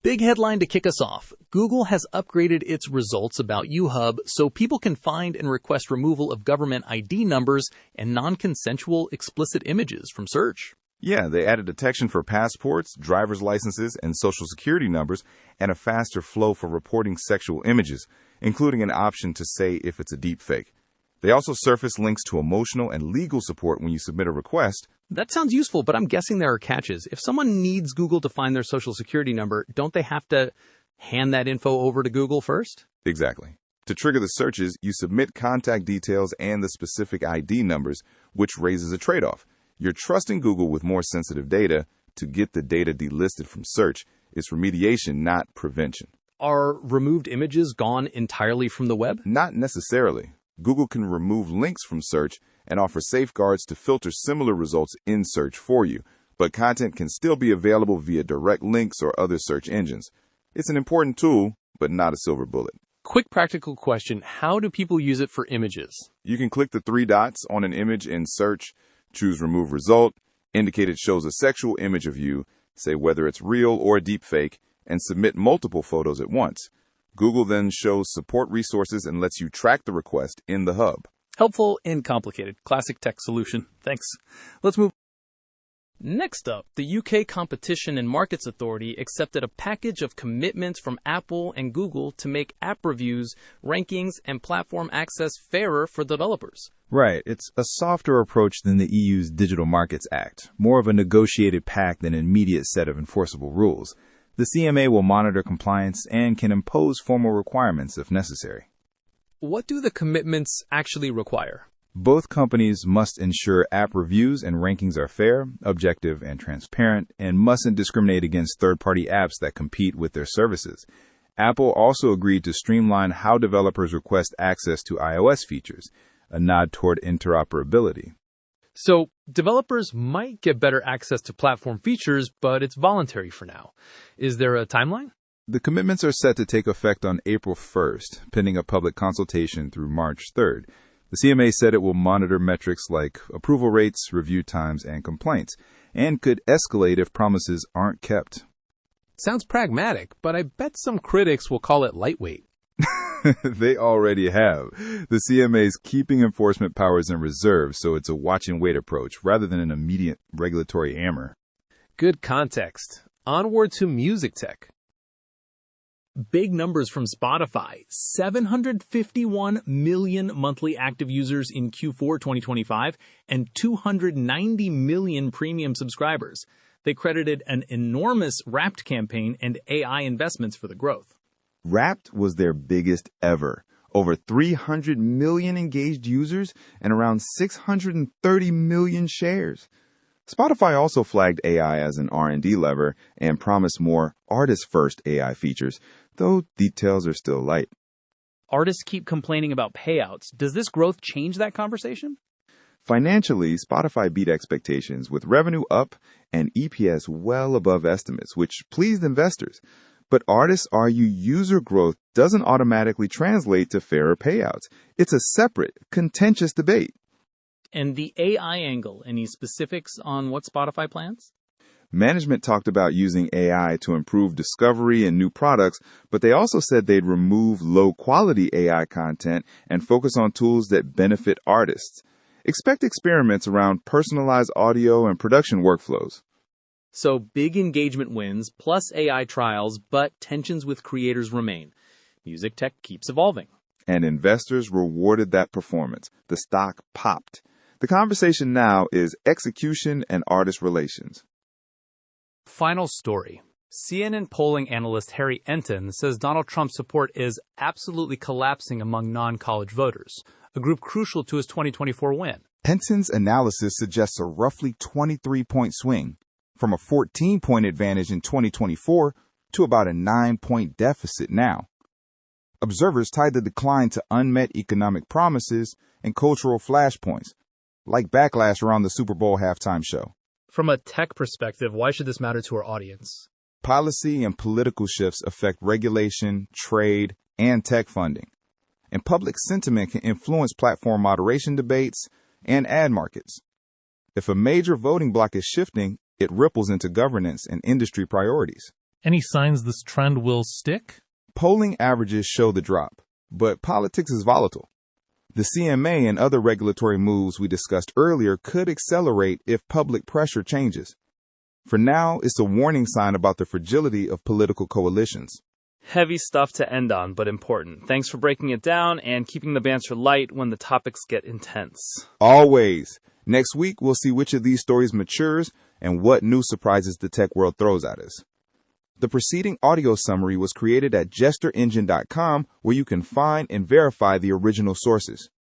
Big headline to kick us off. Google has upgraded its results about you hub so people can find and request removal of government ID numbers and non-consensual explicit images from search. Yeah, they added detection for passports, driver's licenses, and social security numbers, and a faster flow for reporting sexual images, including an option to say if it's a deepfake. They also surface links to emotional and legal support when you submit a request. That sounds useful, but I'm guessing there are catches. If someone needs Google to find their social security number, don't they have to hand that info over to Google first? Exactly. To trigger the searches, you submit contact details and the specific ID numbers, which raises a trade-off. You're trusting Google with more sensitive data to get the data delisted from search. It's remediation, not prevention. Are removed images gone entirely from the web? Not necessarily. Google can remove links from search and offer safeguards to filter similar results in search for you, but content can still be available via direct links or other search engines. It's an important tool, but not a silver bullet. Quick practical question. How do people use it for images? You can click the 3 dots on an image in search, choose Remove Result, indicate it shows a sexual image of you, say whether it's real or deepfake, and submit multiple photos at once. Google then shows support resources and lets you track the request in the hub. Helpful and complicated. Classic tech solution. Thanks. Let's move. Next up, the UK Competition and Markets Authority accepted a package of commitments from Apple and Google to make app reviews, rankings, and platform access fairer for developers. Right. It's a softer approach than the EU's Digital Markets Act, more of a negotiated pact than an immediate set of enforceable rules. The CMA will monitor compliance and can impose formal requirements if necessary. What do the commitments actually require? Both companies must ensure app reviews and rankings are fair, objective, and transparent, and mustn't discriminate against third-party apps that compete with their services. Apple also agreed to streamline how developers request access to iOS features, a nod toward interoperability. So, developers might get better access to platform features, but it's voluntary for now. Is there a timeline? The commitments are set to take effect on April 1st, pending a public consultation through March 3rd. The CMA said it will monitor metrics like approval rates, review times, and complaints, and could escalate if promises aren't kept. Sounds pragmatic, but I bet some critics will call it lightweight. They already have. The CMA is keeping enforcement powers in reserve, so it's a watch-and-wait approach rather than an immediate regulatory hammer. Good context. Onward to music tech. Big numbers from Spotify. 751 million monthly active users in Q4 2025 and 290 million premium subscribers. They credited an enormous Wrapped campaign and AI investments for the growth. Wrapped was their biggest ever. Over 300 million engaged users and around 630 million shares. Spotify also flagged AI as an R&D lever and promised more artist-first AI features, though details are still light. Artists keep complaining about payouts. Does this growth change that conversation? Financially, Spotify beat expectations with revenue up and EPS well above estimates, which pleased investors. But artists argue user growth doesn't automatically translate to fairer payouts. It's a separate, contentious debate. And the AI angle, any specifics on what Spotify plans? Management talked about using AI to improve discovery and new products, but they also said they'd remove low-quality AI content and focus on tools that benefit artists. Expect experiments around personalized audio and production workflows. So big engagement wins, plus AI trials, but tensions with creators remain. Music tech keeps evolving. And investors rewarded that performance. The stock popped. The conversation now is execution and artist relations. Final story. CNN polling analyst Harry Enten says Donald Trump's support is absolutely collapsing among non-college voters, a group crucial to his 2024 win. Enten's analysis suggests a roughly 23-point swing, from a 14-point advantage in 2024 to about a 9-point deficit now. Observers tied the decline to unmet economic promises and cultural flashpoints, like backlash around the Super Bowl halftime show. From a tech perspective, why should this matter to our audience? Policy and political shifts affect regulation, trade, and tech funding. And public sentiment can influence platform moderation debates and ad markets. If a major voting bloc is shifting, it ripples into governance and industry priorities. Any signs this trend will stick? Polling averages show the drop, but politics is volatile. The CMA and other regulatory moves we discussed earlier could accelerate if public pressure changes. For now, it's a warning sign about the fragility of political coalitions. Heavy stuff to end on, but important. Thanks for breaking it down and keeping the banter light when the topics get intense. Always. Next week, we'll see which of these stories matures and what new surprises the tech world throws at us. The preceding audio summary was created at jesterengine.com, where you can find and verify the original sources.